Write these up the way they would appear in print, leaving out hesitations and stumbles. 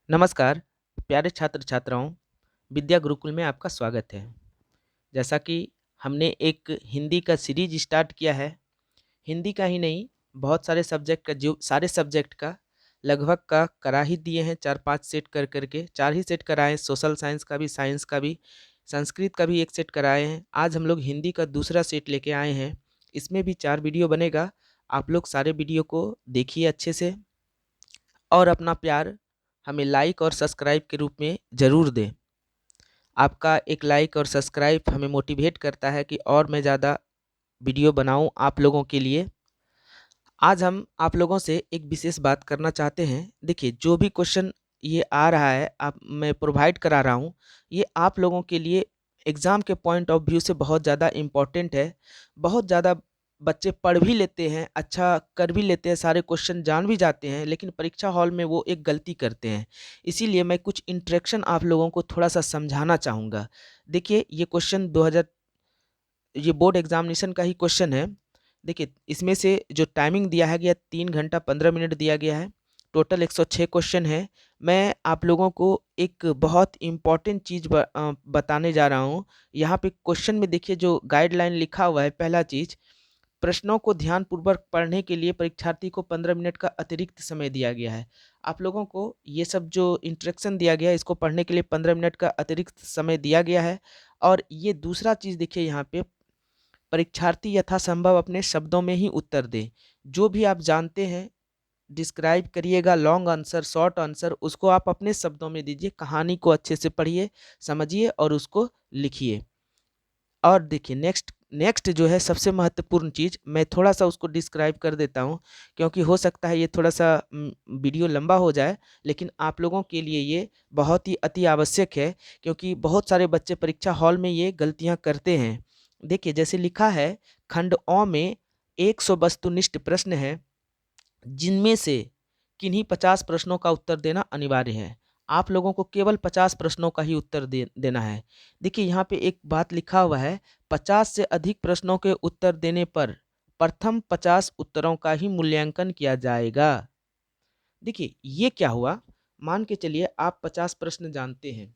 नमस्कार, प्यारे छात्र छात्राओं, विद्या गुरुकुल में आपका स्वागत है। जैसा कि हमने एक हिंदी का सीरीज स्टार्ट किया है, हिंदी का ही नहीं, बहुत सारे सब्जेक्ट का जो सारे सब्जेक्ट का लगभग का करा ही दिए हैं 4-5 सेट कर के 4 ही सेट कराए हैं, सोशल साइंस का भी, साइंस का भी, संस्कृत का भी 1 सेट कराए हैं। आज हम लोग हिंदी का दूसरा सेट लेके आए हैं, इसमें भी 4 वीडियो बनेगा। आप लोग सारे वीडियो को देखिए अच्छे से और अपना प्यार हमें लाइक और सब्सक्राइब के रूप में ज़रूर दें। आपका एक लाइक और सब्सक्राइब हमें मोटिवेट करता है कि और मैं ज़्यादा वीडियो बनाऊं आप लोगों के लिए। आज हम आप लोगों से एक विशेष बात करना चाहते हैं। देखिए, जो भी क्वेश्चन ये आ रहा है, आप मैं प्रोवाइड करा रहा हूँ, ये आप लोगों के लिए एग्ज़ाम के पॉइंट ऑफ व्यू से बहुत ज़्यादा इम्पोर्टेंट है। बहुत ज़्यादा बच्चे पढ़ भी लेते हैं, अच्छा कर भी लेते हैं, सारे क्वेश्चन जान भी जाते हैं, लेकिन परीक्षा हॉल में वो एक गलती करते हैं। इसीलिए मैं कुछ इंस्ट्रक्शन आप लोगों को थोड़ा-सा समझाना चाहूँगा। देखिए, ये क्वेश्चन 2000 ये बोर्ड एग्ज़ामिनेशन का ही क्वेश्चन है। देखिए, इसमें से जो टाइमिंग दिया है गया 3 घंटा 15 मिनट दिया गया है। टोटल 106 क्वेश्चन है। मैं आप लोगों को एक बहुत इम्पोर्टेंट चीज़ बताने जा रहा हूँ। यहाँ पे क्वेश्चन में देखिए जो गाइडलाइन लिखा हुआ है, पहला चीज़, प्रश्नों को ध्यानपूर्वक पढ़ने के लिए परीक्षार्थी को 15 मिनट का अतिरिक्त समय दिया गया है। आप लोगों को ये सब जो इंस्ट्रक्शन दिया गया है, इसको पढ़ने के लिए 15 मिनट का अतिरिक्त समय दिया गया है। और ये दूसरा चीज़ देखिए यहाँ पे, परीक्षार्थी यथासंभव अपने शब्दों में ही उत्तर दें। जो भी आप जानते हैं, डिस्क्राइब करिएगा, लॉन्ग आंसर, शॉर्ट आंसर, उसको आप अपने शब्दों में दीजिए। कहानी को अच्छे से पढ़िए, समझिए और उसको लिखिए। और देखिए, नेक्स्ट नेक्स्ट जो है सबसे महत्वपूर्ण चीज़, मैं थोड़ा-सा उसको डिस्क्राइब कर देता हूँ, क्योंकि हो सकता है ये थोड़ा-सा वीडियो लंबा हो जाए, लेकिन आप लोगों के लिए ये बहुत ही अति आवश्यक है, क्योंकि बहुत सारे बच्चे परीक्षा हॉल में ये गलतियाँ करते हैं। देखिए, जैसे लिखा है, खंड अ में 100 वस्तुनिष्ठ प्रश्न हैं, जिनमें से किन्हीं 50 प्रश्नों का उत्तर देना अनिवार्य है। आप लोगों को केवल 50 प्रश्नों का ही उत्तर देना है। देखिए, यहाँ पे एक बात लिखा हुआ है, 50 से अधिक प्रश्नों के उत्तर देने पर प्रथम 50 उत्तरों का ही मूल्यांकन किया जाएगा। देखिए, ये क्या हुआ? मान के चलिए आप 50 प्रश्न जानते हैं,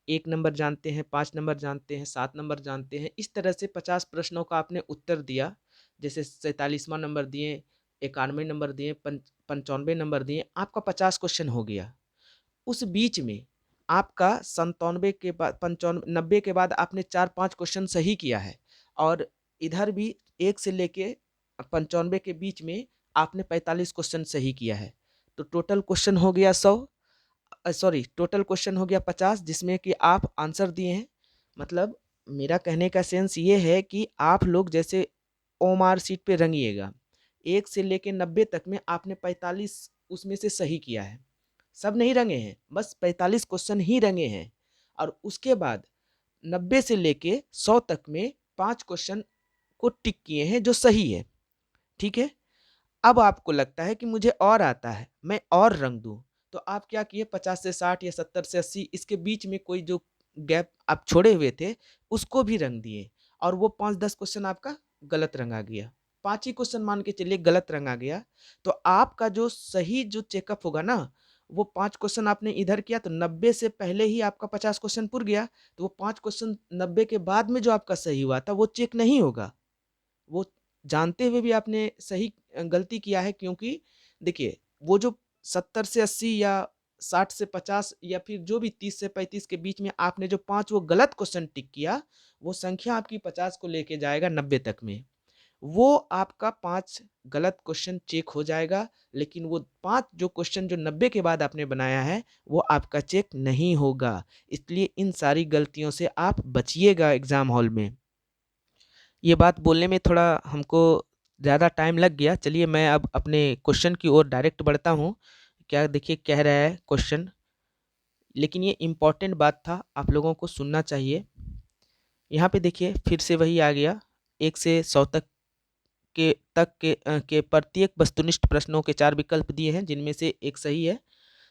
1 नंबर जानते हैं, 5 नंबर जानते हैं, 7 नंबर जानते हैं, इस तरह से 50 प्रश्नों का आपने उत्तर दिया। जैसे 47वां नंबर दिए, 91 नंबर दिए, 95 नंबर दिए, आपका 50 क्वेश्चन हो गया। उस बीच में आपका 97 के बाद 90 के बाद आपने 4-5 क्वेश्चन सही किया है, और इधर भी 1 से लेके 95 के बीच में आपने 45 क्वेश्चन सही किया है। तो टोटल क्वेश्चन हो गया 100, सॉरी, टोटल क्वेश्चन हो गया 50, जिसमें कि आप आंसर दिए हैं। मतलब मेरा कहने का सेंस ये है कि आप लोग जैसे ओएमआर शीट पे रंगिएगा, 1 से लेके 90 तक में आपने 45 उसमें से सही किया है। सब नहीं रंगे हैं, बस 45 क्वेश्चन ही रंगे हैं, और उसके बाद 90 से लेके 100 तक में 5 क्वेश्चन को टिक किए हैं जो सही है। ठीक है? अब आपको लगता है कि मुझे और आता है, मैं और रंग दूँ, तो आप क्या किए, 50 से 60 या 70 से 80, इसके बीच में कोई जो गैप आप छोड़े हुए थे, उसको भी रंग दिए, और वो 5-10 क्वेश्चन आपका गलत रंगा गया। 5 ही क्वेश्चन मान के चलिए गलत रंगा गया, तो आपका जो सही जो चेकअप होगा ना, वो 5 क्वेश्चन आपने इधर किया तो 90 से पहले ही आपका 50 क्वेश्चन पुर गया, तो वो 5 क्वेश्चन 90 के बाद में जो आपका सही हुआ था, वो चेक नहीं होगा। वो जानते हुए भी आपने सही गलती किया है, क्योंकि देखिए, वो जो 70 से 80 या 60 से 50 या फिर जो भी 30 से 35 के बीच में आपने जो 5 वो गलत क्वेश्चन टिक किया, वो संख्या आपकी 50 को लेके जाएगा 90 तक में। वो आपका 5 गलत क्वेश्चन चेक हो जाएगा, लेकिन वो 5 जो क्वेश्चन जो 90 के बाद आपने बनाया है, वो आपका चेक नहीं होगा। इसलिए इन सारी गलतियों से आप बचिएगा एग्ज़ाम हॉल में। ये बात बोलने में थोड़ा हमको ज़्यादा टाइम लग गया। चलिए, मैं अब अपने क्वेश्चन की ओर डायरेक्ट बढ़ता हूँ। क्या देखिए कह रहा है क्वेश्चन, लेकिन ये इम्पोर्टेंट बात था, आप लोगों को सुनना चाहिए। यहाँ पे देखिए फिर से वही आ गया, 1 से 100 के प्रत्येक वस्तुनिष्ठ प्रश्नों के 4 विकल्प दिए हैं, जिनमें से एक सही है।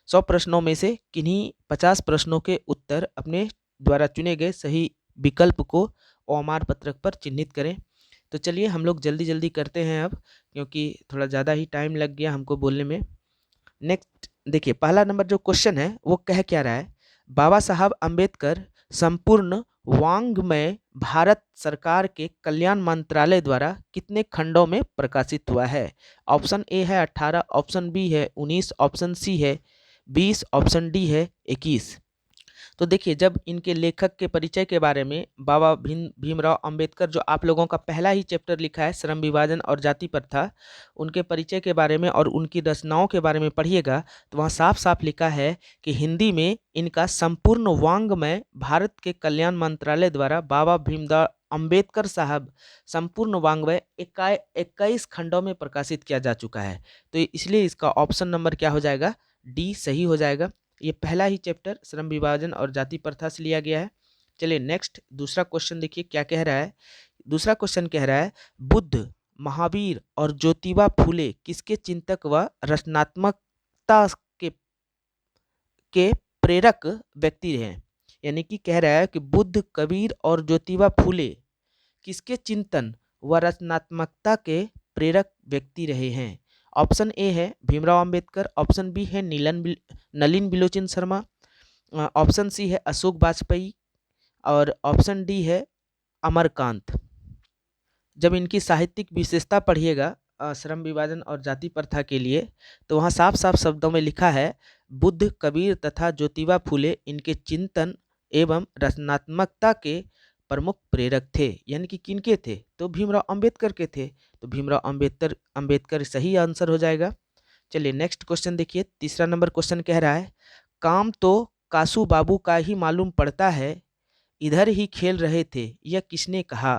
100 प्रश्नों में से किन्हीं 50 प्रश्नों के उत्तर अपने द्वारा चुने गए सही विकल्प को ओएमआर पत्रक पर चिह्नित करें। तो चलिए हम लोग जल्दी-जल्दी करते हैं अब, क्योंकि थोड़ा ज़्यादा ही टाइम लग गया हमको बोलने में। नेक्स्ट देखिए पहला नंबर जो क्वेश्चन है वो कह क्या रहा है, बाबा साहब अंबेडकर संपूर्ण वाङ्मय भारत सरकार के कल्याण मंत्रालय द्वारा कितने खंडों में प्रकाशित हुआ है। ऑप्शन ए है 18, ऑप्शन बी है 19, ऑप्शन सी है 20, ऑप्शन डी है 21। तो देखिए जब इनके लेखक के परिचय के बारे में बाबा भीमराव अंबेडकर, जो आप लोगों का पहला ही चैप्टर लिखा है श्रम विभाजन और जाति प्रथा, उनके परिचय के बारे में और उनकी रचनाओं के बारे में पढ़िएगा तो वहाँ साफ साफ लिखा है कि हिंदी में इनका संपूर्ण वाङ्मय भारत के कल्याण मंत्रालय द्वारा बाबा भीमराव अंबेडकर साहब संपूर्ण वाङ्मय 21 खंडों में प्रकाशित किया जा चुका है। तो इसलिए इसका ऑप्शन नंबर क्या हो जाएगा, डी सही हो जाएगा। ये पहला ही चैप्टर श्रम विभाजन और जाति प्रथा से लिया गया है। चलिए नेक्स्ट दूसरा क्वेश्चन देखिए क्या कह रहा है। दूसरा क्वेश्चन कह रहा है, बुद्ध, महावीर और ज्योतिबा फूले किसके चिंतक व रचनात्मकता के प्रेरक व्यक्ति हैं। यानी कि कह रहा है कि बुद्ध, कबीर और ज्योतिबा फूले किसके चिंतन व रचनात्मकता के प्रेरक व्यक्ति रहे हैं। ऑप्शन ए है भीमराव अंबेडकर, ऑप्शन बी है नलिन बिलोचन शर्मा, ऑप्शन सी है अशोक वाजपेयी और ऑप्शन डी है अमरकांत। जब इनकी साहित्यिक विशेषता पढ़िएगा श्रम विभाजन और जाति प्रथा के लिए तो वहाँ साफ साफ शब्दों में लिखा है, बुद्ध, कबीर तथा ज्योतिबा फूले इनके चिंतन एवं रचनात्मकता के प्रमुख प्रेरक थे। यानी कि किनके थे, तो भीमराव अंबेडकर के थे। तो भीमराव अंबेडकर सही आंसर हो जाएगा। चलिए नेक्स्ट क्वेश्चन देखिए। तीसरा नंबर क्वेश्चन कह रहा है, काम तो कासू बाबू का ही मालूम पड़ता है, इधर ही खेल रहे थे, यह किसने कहा।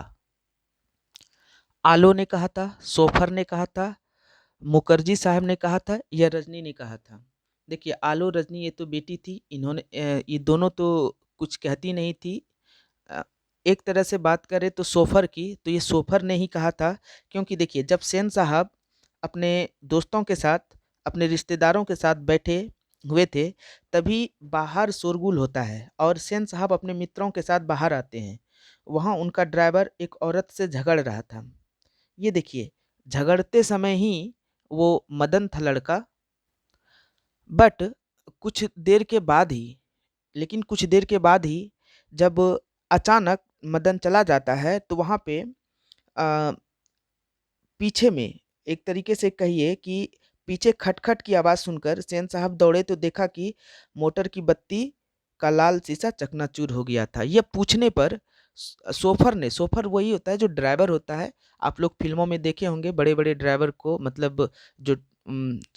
आलो ने कहा था, सोफर ने कहा था, मुखर्जी साहब ने कहा था या रजनी ने कहा था। देखिए आलो रजनी ये तो बेटी थी, इन्होंने ये दोनों तो कुछ कहती नहीं थी। एक तरह से बात करें तो सोफर की, तो ये सोफर ने ही कहा था। क्योंकि देखिए जब सेन साहब अपने दोस्तों के साथ, अपने रिश्तेदारों के साथ बैठे हुए थे तभी बाहर शोरगुल होता है और सेन साहब अपने मित्रों के साथ बाहर आते हैं। वहाँ उनका ड्राइवर एक औरत से झगड़ रहा था। ये देखिए झगड़ते समय ही वो मदन था लड़का, बट कुछ देर के बाद ही लेकिन कुछ देर के बाद ही जब अचानक मदन चला जाता है तो वहाँ पे पीछे में एक तरीके से कहिए कि पीछे खटखट की आवाज़ सुनकर सेन साहब दौड़े तो देखा कि मोटर की बत्ती का लाल शीशा चकनाचूर हो गया था। यह पूछने पर सोफर वही होता है जो ड्राइवर होता है। आप लोग फिल्मों में देखे होंगे बड़े बड़े ड्राइवर को, मतलब जो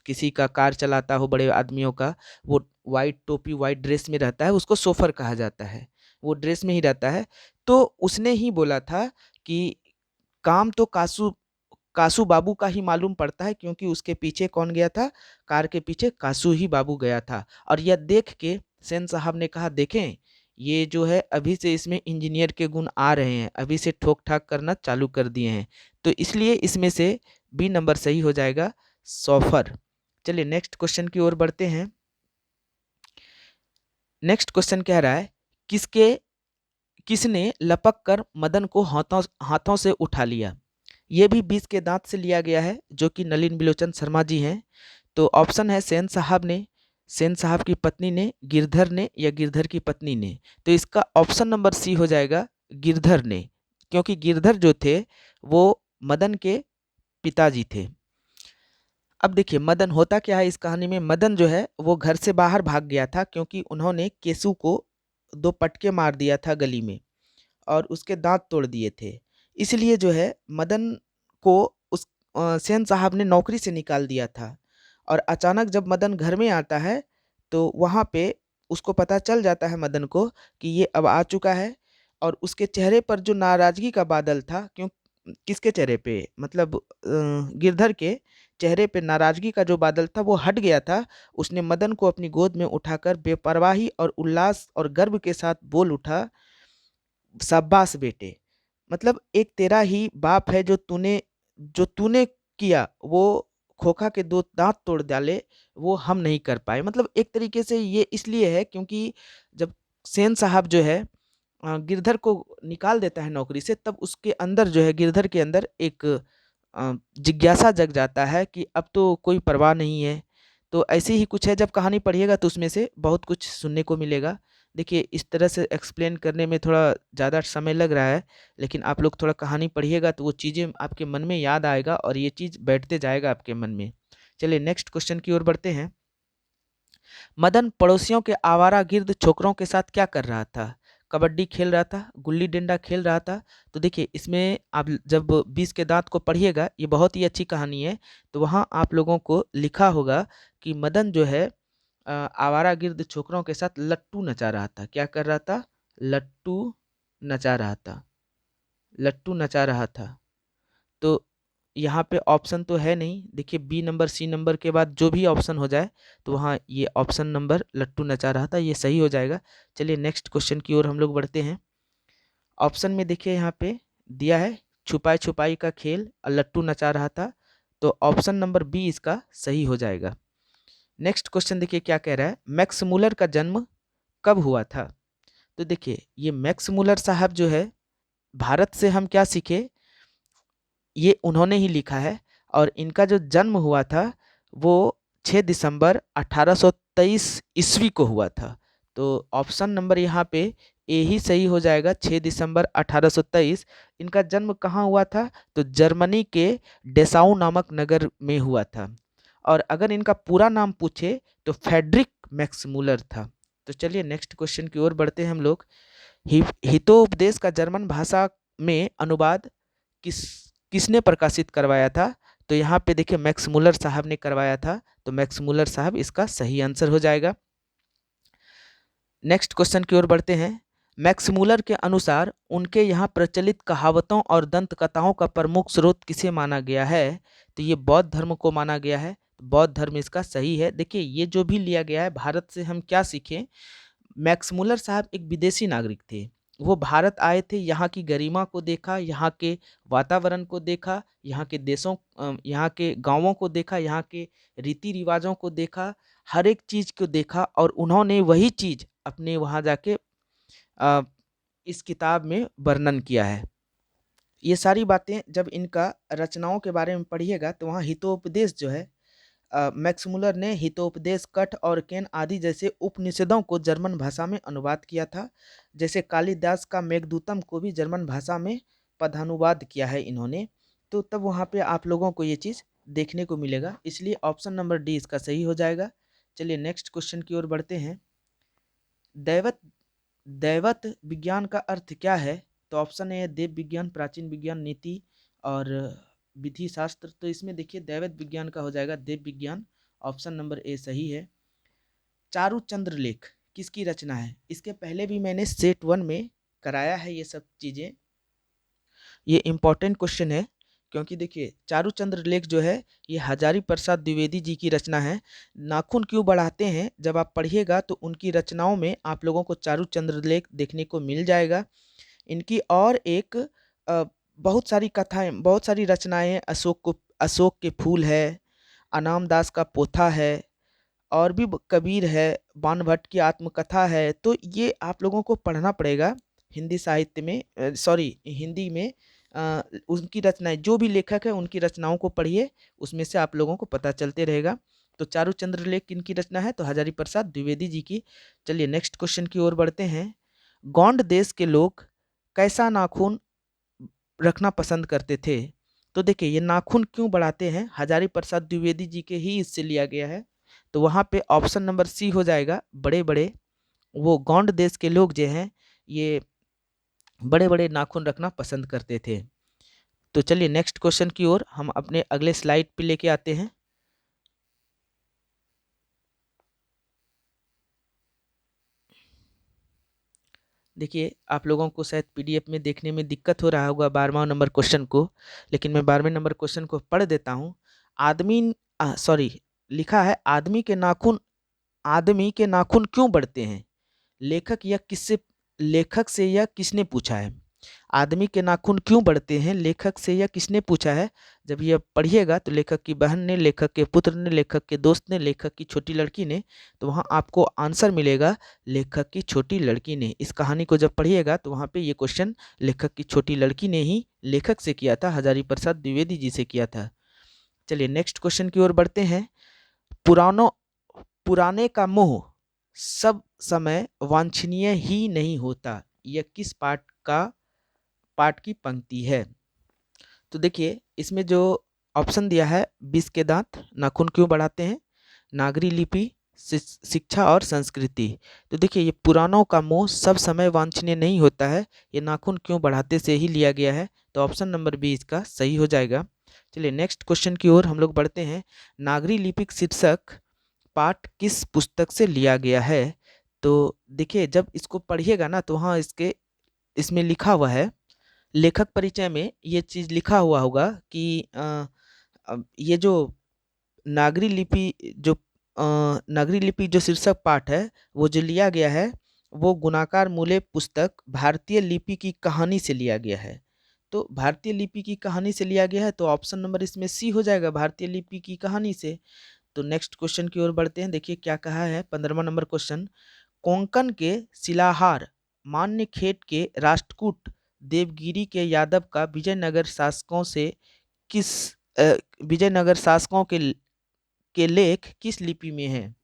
किसी का कार चलाता हो बड़े आदमियों का, वो वाइट टोपी वाइट ड्रेस में रहता है, उसको सोफर कहा जाता है, वो ड्रेस में ही रहता है। तो उसने ही बोला था कि काम तो कासू बाबू का ही मालूम पड़ता है, क्योंकि उसके पीछे कौन गया था, कार के पीछे कासू ही बाबू गया था। और यह देख के सेन साहब ने कहा, देखें ये जो है अभी से इसमें इंजीनियर के गुण आ रहे हैं, अभी से ठोक ठाक करना चालू कर दिए हैं। तो इसलिए इसमें से बी नंबर सही हो जाएगा, सोफर। चलिए नेक्स्ट क्वेश्चन की ओर बढ़ते हैं। नेक्स्ट क्वेश्चन कह रहा है, किसने लपक कर मदन को हाथों से उठा लिया। ये भी 20 के दांत से लिया गया है, जो कि नलिन बिलोचन शर्मा जी हैं। तो ऑप्शन है सेन साहब ने, सेन साहब की पत्नी ने, गिरधर ने या गिरधर की पत्नी ने। तो इसका ऑप्शन नंबर सी हो जाएगा, गिरधर ने, क्योंकि गिरधर जो थे वो मदन के पिताजी थे। अब देखिए मदन होता क्या है इस कहानी में, मदन जो है वो घर से बाहर भाग गया था क्योंकि उन्होंने केसू को 2 पटके मार दिया था गली में और उसके दांत तोड़ दिए थे। इसलिए जो है मदन को उस सेन साहब ने नौकरी से निकाल दिया था। और अचानक जब मदन घर में आता है तो वहाँ पे उसको पता चल जाता है मदन को कि ये अब आ चुका है। और उसके चेहरे पर जो नाराज़गी का बादल था, क्यों किसके चेहरे पे, मतलब गिरधर के चेहरे पे नाराज़गी का जो बादल था वो हट गया था। उसने मदन को अपनी गोद में उठाकर बेपरवाही और उल्लास और गर्व के साथ बोल उठा, शाबाश बेटे, मतलब एक तेरा ही बाप है जो तूने किया वो खोखा के 2 दांत तोड़ डाले, वो हम नहीं कर पाए। मतलब एक तरीके से ये इसलिए है क्योंकि जब सेन साहब जो है गिरधर को निकाल देता है नौकरी से, तब उसके अंदर जो है गिरधर के अंदर एक जिज्ञासा जग जाता है कि अब तो कोई परवाह नहीं है, तो ऐसे ही कुछ है, जब कहानी पढ़िएगा तो उसमें से बहुत कुछ सुनने को मिलेगा। देखिए इस तरह से एक्सप्लेन करने में थोड़ा ज़्यादा समय लग रहा है, लेकिन आप लोग थोड़ा कहानी पढ़िएगा तो वो चीज़ें आपके मन में याद आएगा और ये चीज़ बैठते जाएगा आपके मन में। चलिए नेक्स्ट क्वेश्चन की ओर बढ़ते हैं। मदन पड़ोसियों के आवारा गिर्द छोकरों के साथ क्या कर रहा था? कबड्डी खेल रहा था, गुल्ली डंडा खेल रहा था। तो देखिए इसमें आप जब 20 के दांत को पढ़िएगा, ये बहुत ही अच्छी कहानी है, तो वहाँ आप लोगों को लिखा होगा कि मदन जो है आवारा गिर्द छोकरों के साथ लट्टू नचा रहा था। क्या कर रहा था? लट्टू नचा रहा था, लट्टू नचा रहा था। तो यहाँ पे ऑप्शन तो है नहीं, देखिए बी नंबर सी नंबर के बाद जो भी ऑप्शन हो जाए तो वहाँ ये ऑप्शन नंबर लट्टू नचा रहा था ये सही हो जाएगा। चलिए नेक्स्ट क्वेश्चन की ओर हम लोग बढ़ते हैं। ऑप्शन में देखिए यहाँ पे दिया है छुपाई छुपाई का खेल और लट्टू नचा रहा था, तो ऑप्शन नंबर बी इसका सही हो जाएगा। नेक्स्ट क्वेश्चन देखिए क्या कह रहा है, मैक्स मूलर का जन्म कब हुआ था? तो देखिए ये मैक्स मूलर साहब जो है, भारत से हम क्या सीखे, ये उन्होंने ही लिखा है, और इनका जो जन्म हुआ था वो 6 दिसंबर 1823 ईस्वी को हुआ था। तो ऑप्शन नंबर यहाँ पे ए ही सही हो जाएगा, 6 दिसंबर 1823। इनका जन्म कहाँ हुआ था? तो जर्मनी के डेसाउ नामक नगर में हुआ था, और अगर इनका पूरा नाम पूछे तो फ्रेडरिक मैक्स मूलर था। तो चलिए नेक्स्ट क्वेश्चन की ओर बढ़ते हैं हम लोग। हितोपदेश का जर्मन भाषा में अनुवाद किसने प्रकाशित करवाया था? तो यहाँ पे देखिए मैक्स मूलर साहब ने करवाया था, तो मैक्स मूलर साहब इसका सही आंसर हो जाएगा। नेक्स्ट क्वेश्चन की ओर बढ़ते हैं। मैक्स मूलर के अनुसार उनके यहाँ प्रचलित कहावतों और दंत कथाओं का प्रमुख स्रोत किसे माना गया है? तो ये बौद्ध धर्म को माना गया है, बौद्ध धर्म इसका सही है। देखिए ये जो भी लिया गया है, भारत से हम क्या सीखें, मैक्स मूलर साहब एक विदेशी नागरिक थे, वो भारत आए थे, यहाँ की गरिमा को देखा, यहाँ के वातावरण को देखा, यहाँ के देशों यहाँ के गांवों को देखा, यहाँ के रीति रिवाजों को देखा, हर एक चीज़ को देखा, और उन्होंने वही चीज़ अपने वहाँ जाके इस किताब में वर्णन किया है। ये सारी बातें जब इनका रचनाओं के बारे में पढ़िएगा तो वहाँ हितोपदेश जो है, मैक्स मूलर ने हितोपदेश, कठ और केन आदि जैसे उपनिषदों को जर्मन भाषा में अनुवाद किया था। जैसे कालिदास का मेघदूतम को भी जर्मन भाषा में पदानुवाद किया है इन्होंने। तो तब वहाँ पे आप लोगों को ये चीज़ देखने को मिलेगा, इसलिए ऑप्शन नंबर डी इसका सही हो जाएगा। चलिए नेक्स्ट क्वेश्चन की ओर बढ़ते हैं। दैवत दैवत विज्ञान का अर्थ क्या है? तो ऑप्शन ए है देव विज्ञान, प्राचीन विज्ञान, नीति और विधि शास्त्र। तो इसमें देखिए दैवत विज्ञान का हो जाएगा देव विज्ञान, ऑप्शन नंबर ए सही है। चारुचंद्र लेख किसकी रचना है? इसके पहले भी मैंने सेट 1 में कराया है ये सब चीज़ें। ये इम्पोर्टेंट क्वेश्चन है, क्योंकि देखिए चारुचंद्र लेख जो है ये हजारी प्रसाद द्विवेदी जी की रचना है। नाखून क्यों बढ़ाते हैं, जब आप पढ़िएगा तो उनकी रचनाओं में आप लोगों को चारुचंद्र लेख देखने को मिल जाएगा। इनकी और एक बहुत सारी कथाएं, बहुत सारी रचनाएं, अशोक के फूल है, अनाम दास का पोथा है, और भी कबीर है, बाणभट्ट की आत्मकथा है। तो ये आप लोगों को पढ़ना पड़ेगा हिंदी साहित्य में, हिंदी में उनकी रचनाएं, जो भी लेखक है उनकी रचनाओं को पढ़िए, उसमें से आप लोगों को पता चलते रहेगा। तो चारुचंद्र लेख किनकी रचना है? तो हजारी प्रसाद द्विवेदी जी की। चलिए नेक्स्ट क्वेश्चन की ओर बढ़ते हैं। गोंड देश के लोग कैसा नाखून रखना पसंद करते थे? तो देखिए ये नाखून क्यों बढ़ाते हैं, हजारी प्रसाद द्विवेदी जी के ही इससे लिया गया है। तो वहाँ पे ऑप्शन नंबर सी हो जाएगा, बड़े बड़े, वो गोंड देश के लोग जो हैं ये बड़े बड़े नाखून रखना पसंद करते थे। तो चलिए नेक्स्ट क्वेश्चन की ओर हम अपने अगले स्लाइड पे लेके आते हैं। देखिए आप लोगों को शायद पीडीएफ में देखने में दिक्कत हो रहा होगा 12वां नंबर क्वेश्चन को, लेकिन मैं 12वें नंबर क्वेश्चन को पढ़ देता हूँ। लिखा है आदमी के नाखून क्यों बढ़ते हैं? लेखक से या किसने पूछा है? आदमी के नाखून क्यों बढ़ते हैं, लेखक से या किसने पूछा है? जब ये पढ़िएगा तो लेखक की बहन ने, लेखक के पुत्र ने, लेखक के दोस्त ने, लेखक की छोटी लड़की ने, तो वहाँ आपको आंसर मिलेगा लेखक की छोटी लड़की ने। इस कहानी को जब पढ़िएगा तो वहाँ पे ये क्वेश्चन लेखक की छोटी लड़की ने ही लेखक से किया था, हजारी प्रसाद द्विवेदी जी से किया था। चलिए नेक्स्ट क्वेश्चन की ओर बढ़ते हैं। पुराने का मोह सब समय वांछनीय ही नहीं होता, यह किस पाठ की पंक्ति है? तो देखिए इसमें जो ऑप्शन दिया है, 20 के दांत नाखून क्यों बढ़ाते हैं, नागरी लिपि, शिक्षा और संस्कृति। तो देखिए ये पुरानों का मोह सब समय वांछनीय नहीं होता है, ये नाखून क्यों बढ़ाते से ही लिया गया है, तो ऑप्शन नंबर बी इसका सही हो जाएगा। चलिए नेक्स्ट क्वेश्चन की ओर हम लोग बढ़ते हैं। नागरी लिपिक शीर्षक पाठ किस पुस्तक से लिया गया है? तो देखिए जब इसको पढ़िएगा ना तो हाँ इसमें लिखा हुआ है, लेखक परिचय में ये चीज़ लिखा हुआ होगा कि ये जो नागरी लिपि जो शीर्षक पाठ है वो जो लिया गया है वो गुणाकार मूले पुस्तक भारतीय लिपि की कहानी से लिया गया है। तो भारतीय लिपि की कहानी से लिया गया है तो ऑप्शन नंबर इसमें सी हो जाएगा, भारतीय लिपि की कहानी से। तो नेक्स्ट क्वेश्चन की ओर बढ़ते हैं। देखिए क्या कहा है, 15वां नंबर क्वेश्चन। कोंकण के शिलाहार मान्यखेट के राष्ट्रकूट देवगिरी के यादव का विजयनगर शासकों के लेख किस लिपि में है?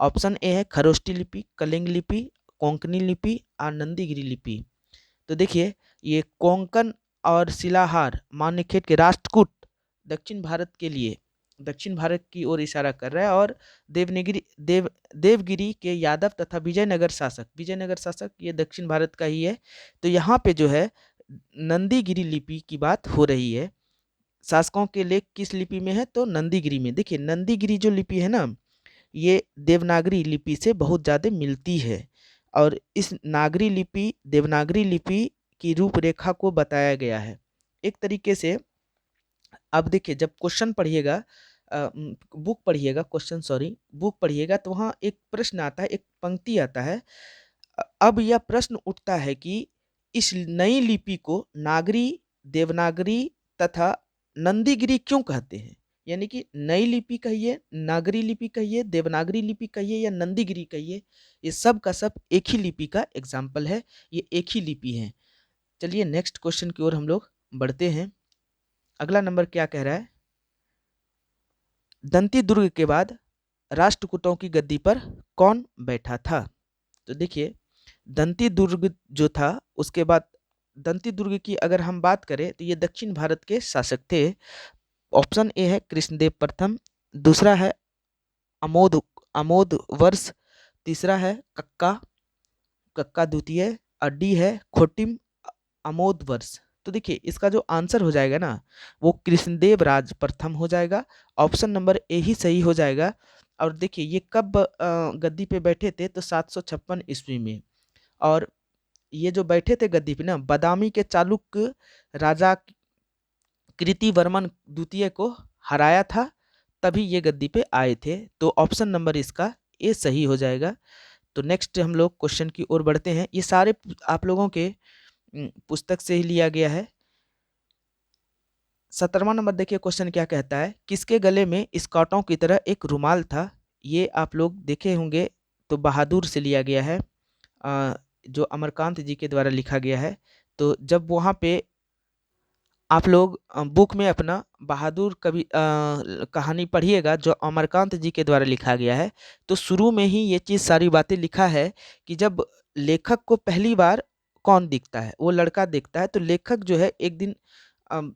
ऑप्शन ए है खरोष्टी लिपि, कलिंग लिपि, कोंकणी लिपि और नंदीगिरी लिपि। तो देखिए ये कोंकण और शिलाहार मान्यखेट के राष्ट्रकूट दक्षिण भारत की ओर इशारा कर रहा है, और देवगिरी के यादव तथा विजयनगर शासक ये दक्षिण भारत का ही है। तो यहाँ पे जो है नंदीगिरी लिपि की बात हो रही है। शासकों के लेख किस लिपि में है? तो नंदीगिरी में। देखिए नंदीगिरी जो लिपि है ना ये देवनागरी लिपि से बहुत ज़्यादा मिलती है, और इस देवनागरी लिपि की रूपरेखा को बताया गया है एक तरीके से। अब देखिए जब क्वेश्चन पढ़िएगा, बुक पढ़िएगा तो वहाँ एक प्रश्न आता है, एक पंक्ति आता है। अब यह प्रश्न उठता है कि इस नई लिपि को नागरी, देवनागरी तथा नंदीगिरी क्यों कहते हैं? यानी कि नई लिपि कहिए, नागरी लिपि कहिए, देवनागरी लिपि कहिए या नंदीगिरी कहिए, ये सब का सब एक ही लिपि का एग्जाम्पल है, ये एक ही लिपि है। चलिए नेक्स्ट क्वेश्चन की ओर हम लोग बढ़ते हैं। अगला नंबर क्या कह रहा है, दंती दुर्ग के बाद राष्ट्रकूटों की गद्दी पर कौन बैठा था? तो देखिए दंती दुर्ग जो था उसके बाद दंती दुर्ग की अगर हम बात करें तो ये दक्षिण भारत के शासक थे। ऑप्शन ए है कृष्णदेव प्रथम, दूसरा है अमोद वर्ष, तीसरा है कक्का द्वितीय, और डी है खोटिम अमोद वर्ष। तो देखिए इसका जो आंसर हो जाएगा ना वो कृष्णदेव राज प्रथम हो जाएगा, ऑप्शन नंबर ए ही सही हो जाएगा। और देखिए ये कब गद्दी पे बैठे थे? तो 756 ईस्वी में, और ये जो बैठे थे गद्दी पे ना बादामी के चालुक्य राजा कृतिवर्मन द्वितीय को हराया था, तभी ये गद्दी पे आए थे। तो ऑप्शन नंबर इसका ए सही हो जाएगा। तो नेक्स्ट हम लोग क्वेश्चन की ओर बढ़ते हैं। ये सारे आप लोगों के पुस्तक से ही लिया गया है। 17वां नंबर देखिए क्वेश्चन क्या कहता है, किसके गले में स्कॉटों की तरह एक रुमाल था? ये आप लोग देखे होंगे, तो बहादुर से लिया गया है, जो अमरकांत जी के द्वारा लिखा गया है। तो जब वहाँ पे आप लोग बुक में अपना बहादुर कहानी पढ़िएगा जो अमरकांत जी के द्वारा लिखा गया है, तो शुरू में ही ये चीज़ सारी बातें लिखा है कि जब लेखक को पहली बार कौन दिखता है, वो लड़का दिखता है। तो लेखक जो है एक दिन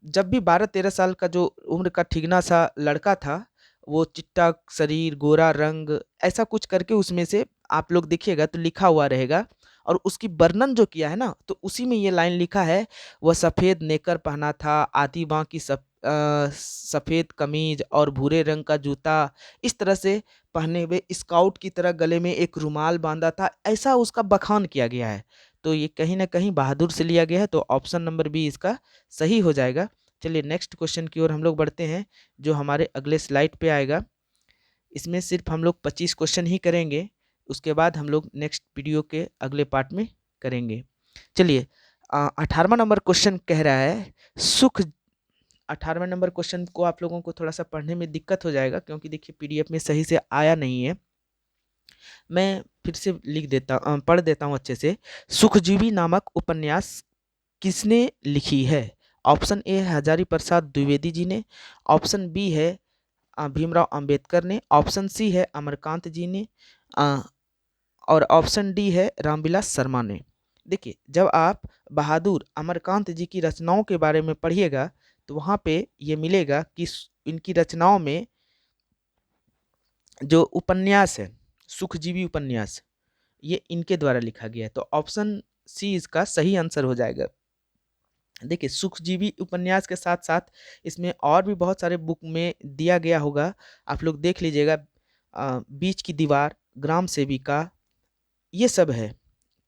जब भी 12-13 साल का जो उम्र का ठीकना सा लड़का था, वो चिट्टा शरीर, गोरा रंग, ऐसा कुछ करके उसमें से आप लोग देखिएगा तो लिखा हुआ रहेगा, और उसकी वर्णन जो किया है ना तो उसी में ये लाइन लिखा है, वह सफ़ेद नेकर पहना था, आधी बाँ की सफ़ेद कमीज और भूरे रंग का जूता, इस तरह से पहने हुए, स्काउट की तरह गले में एक रुमाल बांधा था, ऐसा उसका बखान किया गया है। तो ये कहीं ना कहीं बहादुर से लिया गया है, तो ऑप्शन नंबर बी इसका सही हो जाएगा। चलिए नेक्स्ट क्वेश्चन की ओर हम लोग बढ़ते हैं, जो हमारे अगले स्लाइड पे आएगा। इसमें सिर्फ हम लोग 25 क्वेश्चन ही करेंगे, उसके बाद हम लोग नेक्स्ट वीडियो के अगले पार्ट में करेंगे। चलिए 18वां नंबर क्वेश्चन कह रहा है 18वें नंबर क्वेश्चन को आप लोगों को थोड़ा सा पढ़ने में दिक्कत हो जाएगा, क्योंकि देखिए पीडीएफ में सही से आया नहीं है। मैं फिर से पढ़ देता हूँ अच्छे से। सुखजीवी नामक उपन्यास किसने लिखी है? ऑप्शन ए है हजारी प्रसाद द्विवेदी जी ने, ऑप्शन बी है भीमराव अंबेडकर ने, ऑप्शन सी है अमरकांत जी ने, और ऑप्शन डी है रामविलास शर्मा ने। देखिए, जब आप बहादुर अमरकांत जी की रचनाओं के बारे में पढ़िएगा तो वहाँ पे ये मिलेगा कि इनकी रचनाओं में जो उपन्यास है, सुखजीवी उपन्यास, ये इनके द्वारा लिखा गया है। तो ऑप्शन सी इसका सही आंसर हो जाएगा। देखिए, सुखजीवी उपन्यास के साथ साथ इसमें और भी बहुत सारे बुक में दिया गया होगा, आप लोग देख लीजिएगा। बीच की दीवार, ग्राम सेविका, ये सब है,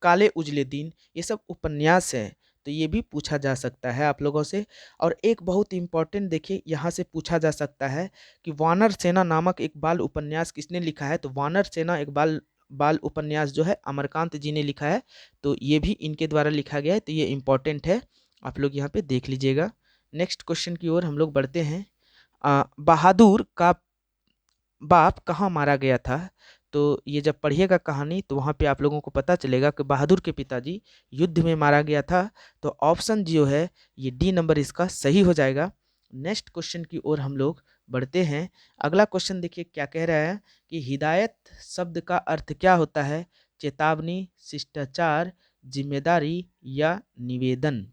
काले उजले दिन, ये सब उपन्यास है। तो ये भी पूछा जा सकता है आप लोगों से। और एक बहुत इंपॉर्टेंट, देखिए यहाँ से पूछा जा सकता है कि वानर सेना नामक एक बाल उपन्यास किसने लिखा है। तो वानर सेना एक बाल बाल उपन्यास जो है अमरकांत जी ने लिखा है। तो ये भी इनके द्वारा लिखा गया है, तो ये इम्पोर्टेंट है, आप लोग यहाँ पे देख लीजिएगा। नेक्स्ट क्वेश्चन की ओर हम लोग बढ़ते हैं। बहादुर का बाप कहाँ मारा गया था। तो ये जब पढ़िएगा कहानी तो वहाँ पे आप लोगों को पता चलेगा कि बहादुर के पिताजी युद्ध में मारा गया था। तो ऑप्शन जो है ये डी नंबर इसका सही हो जाएगा। नेक्स्ट क्वेश्चन की ओर हम लोग बढ़ते हैं। अगला क्वेश्चन देखिए क्या कह रहा है कि हिदायत शब्द का अर्थ क्या होता है। चेतावनी, शिष्टाचार, जिम्मेदारी या निवेदन।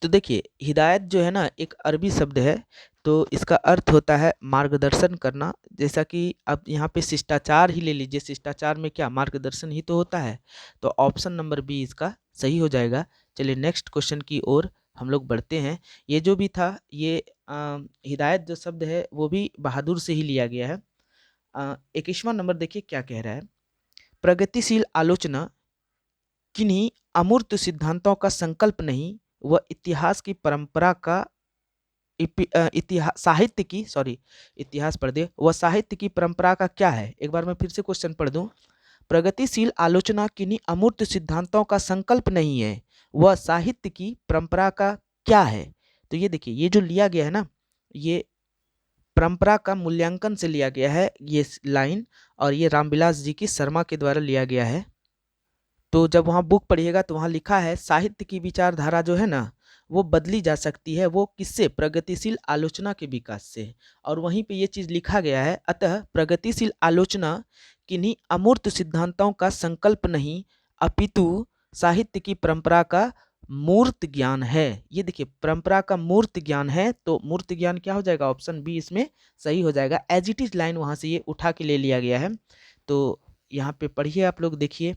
तो देखिए, हिदायत जो है ना एक अरबी शब्द है, तो इसका अर्थ होता है मार्गदर्शन करना। जैसा कि अब यहाँ पे शिष्टाचार ही ले लीजिए, शिष्टाचार में क्या मार्गदर्शन ही तो होता है। तो ऑप्शन नंबर बी इसका सही हो जाएगा। चलिए नेक्स्ट क्वेश्चन की ओर हम लोग बढ़ते हैं। ये जो भी था, ये हिदायत जो शब्द है वो भी बहादुर से ही लिया गया है। 21वां नंबर देखिए क्या कह रहा है। प्रगतिशील आलोचना किन्हीं अमूर्त सिद्धांतों का संकल्प नहीं, वह इतिहास की परंपरा का साहित्य की, सॉरी इतिहास पढ़ दे, वह साहित्य की परंपरा का क्या है। एक बार मैं फिर से क्वेश्चन पढ़ दूं। प्रगतिशील आलोचना किन्हीं अमूर्त सिद्धांतों का संकल्प नहीं है, वह साहित्य की परंपरा का क्या है। तो ये देखिए, ये जो लिया गया है ना, ये परंपरा का मूल्यांकन से लिया गया है ये लाइन, और ये रामविलास जी की शर्मा के द्वारा लिया गया है। तो जब वहाँ बुक पढ़िएगा तो वहाँ लिखा है साहित्य की विचारधारा जो है ना वो बदली जा सकती है, वो किससे, प्रगतिशील आलोचना के विकास से। और वहीं पे ये चीज़ लिखा गया है, अतः प्रगतिशील आलोचना किन्हीं अमूर्त सिद्धांतों का संकल्प नहीं, अपितु साहित्य की परंपरा का मूर्त ज्ञान है। ये देखिए, परंपरा का मूर्त ज्ञान है, तो मूर्त ज्ञान क्या हो जाएगा, ऑप्शन बी इसमें सही हो जाएगा। एज इट इज लाइन वहाँ से ये उठा के ले लिया गया है। तो यहाँ पे पढ़िए आप लोग, देखिए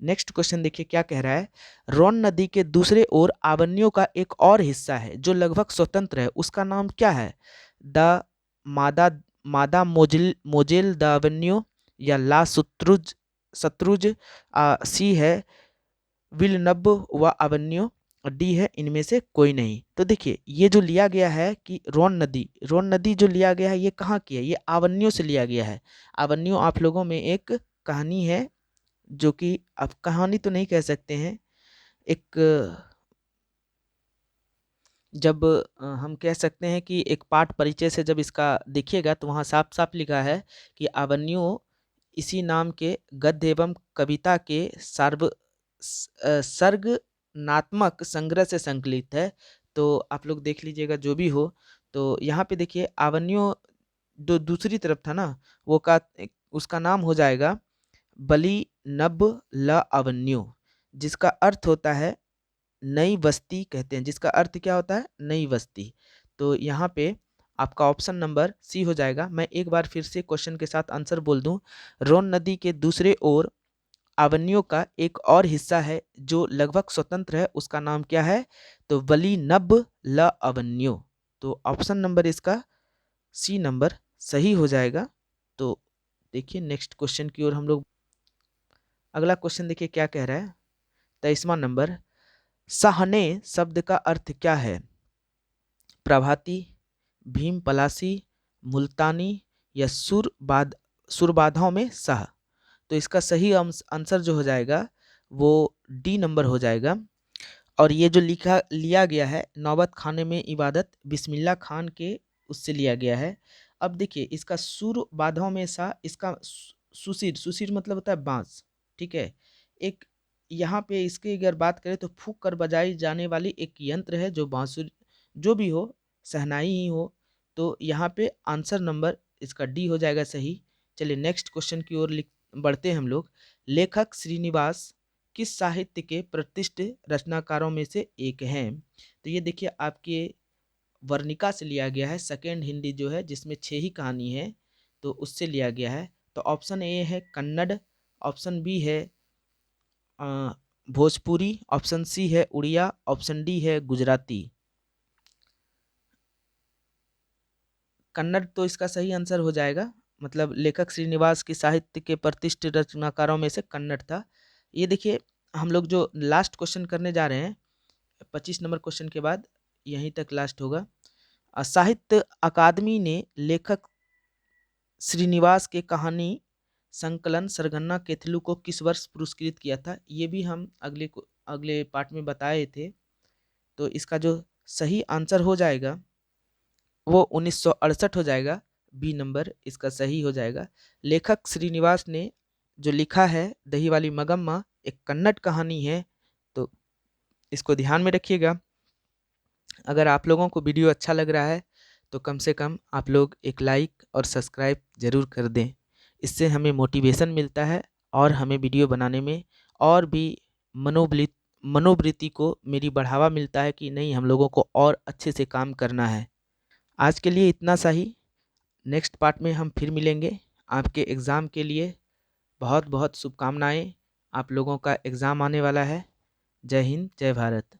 नेक्स्ट क्वेश्चन देखिए क्या कह रहा है। रोन नदी के दूसरे ओर आवन्यों का एक और हिस्सा है जो लगभग स्वतंत्र है, उसका नाम क्या है। द मादा मादा मोजेल द अवेन्यू, या ला सुत्रुज शत्रुज, सी है विलनब व अवेन्यू, और डी है इनमें से कोई नहीं। तो देखिए, ये जो लिया गया है कि रोन नदी जो लिया गया है ये कहाँ की है, ये आवन्यों से लिया गया है। आवन्यों आप लोगों में एक कहानी है, जो कि आप कहानी तो नहीं कह सकते हैं, एक जब हम कह सकते हैं कि एक पाठ परिचय से जब इसका देखिएगा तो वहाँ साफ साफ लिखा है कि आवन्यों इसी नाम के गद्य एवं कविता के सर्गनात्मक संग्रह से संकलित है। तो आप लोग देख लीजिएगा जो भी हो। तो यहाँ पे देखिए, आवन्यों जो दूसरी तरफ था ना, वो का उसका नाम हो जाएगा बली नब ल अवन्यू, जिसका अर्थ होता है नई बस्ती, कहते हैं, जिसका अर्थ क्या होता है, नई बस्ती। तो यहाँ पे आपका ऑप्शन नंबर सी हो जाएगा। मैं एक बार फिर से क्वेश्चन के साथ आंसर बोल दूं। रोन नदी के दूसरे ओर आवन्यों का एक और हिस्सा है जो लगभग स्वतंत्र है, उसका नाम क्या है, तो वली नब ल अवन्यू। तो ऑप्शन नंबर इसका सी नंबर सही हो जाएगा। तो देखिए नेक्स्ट क्वेश्चन की ओर हम लोग, अगला क्वेश्चन देखिए क्या कह रहा है। 23वां नंबर, सहने शब्द का अर्थ क्या है। प्रभाती, भीम पलासी, मुल्तानी, या सुरबाधाओं में सह। तो इसका सही आंसर जो हो जाएगा वो डी नंबर हो जाएगा। और ये जो लिया गया है नौबत खाने में इबादत, बिस्मिल्लाह खान के उससे लिया गया है। अब देखिए, इसका सुर बाधाओं में सा, इसका सुशिर, सुशिर मतलब होता है बांस, ठीक है। एक यहाँ पे इसकी अगर बात करें तो फूंक कर बजाई जाने वाली एक यंत्र है, जो बांसुरी जो भी हो, शहनाई ही हो, तो यहाँ पे आंसर नंबर इसका डी हो जाएगा सही। चलिए नेक्स्ट क्वेश्चन की ओर बढ़ते हैं हम लोग। लेखक श्रीनिवास किस साहित्य के प्रतिष्ठित रचनाकारों में से एक हैं? तो ये देखिए आपके वर्णिका से लिया गया है, सेकेंड हिंदी जो है जिसमें 6 ही कहानी है, तो उससे लिया गया है। तो ऑप्शन ए है कन्नड़, ऑप्शन बी है भोजपुरी, ऑप्शन सी है उड़िया, ऑप्शन डी है गुजराती। कन्नड़ तो इसका सही आंसर हो जाएगा, मतलब लेखक श्रीनिवास की साहित्य के प्रतिष्ठित रचनाकारों में से कन्नड़ था। ये देखिए हम लोग जो लास्ट क्वेश्चन करने जा रहे हैं 25 नंबर क्वेश्चन के बाद यहीं तक लास्ट होगा। साहित्य अकादमी ने लेखक श्रीनिवास के कहानी संकलन सरगना केथलू को किस वर्ष पुरस्कृत किया था? ये भी हम अगले पार्ट में बताए थे। तो इसका जो सही आंसर हो जाएगा वो 1968 हो जाएगा। बी नंबर इसका सही हो जाएगा। लेखक श्रीनिवास ने जो लिखा है दही वाली मगम्मा एक कन्नड़ कहानी है, तो इसको ध्यान में रखिएगा। अगर आप लोगों को वीडियो अच्छा लग रहा है तो कम से कम आप लोग एक लाइक और सब्सक्राइब ज़रूर कर दें। इससे हमें मोटिवेशन मिलता है और हमें वीडियो बनाने में और भी मनोवृत्ति को मेरी बढ़ावा मिलता है कि नहीं हम लोगों को और अच्छे से काम करना है। आज के लिए इतना सा ही। नेक्स्ट पार्ट में हम फिर मिलेंगे। आपके एग्ज़ाम के लिए बहुत बहुत शुभकामनाएं। आप लोगों का एग्ज़ाम आने वाला है। जय हिंद, जय भारत।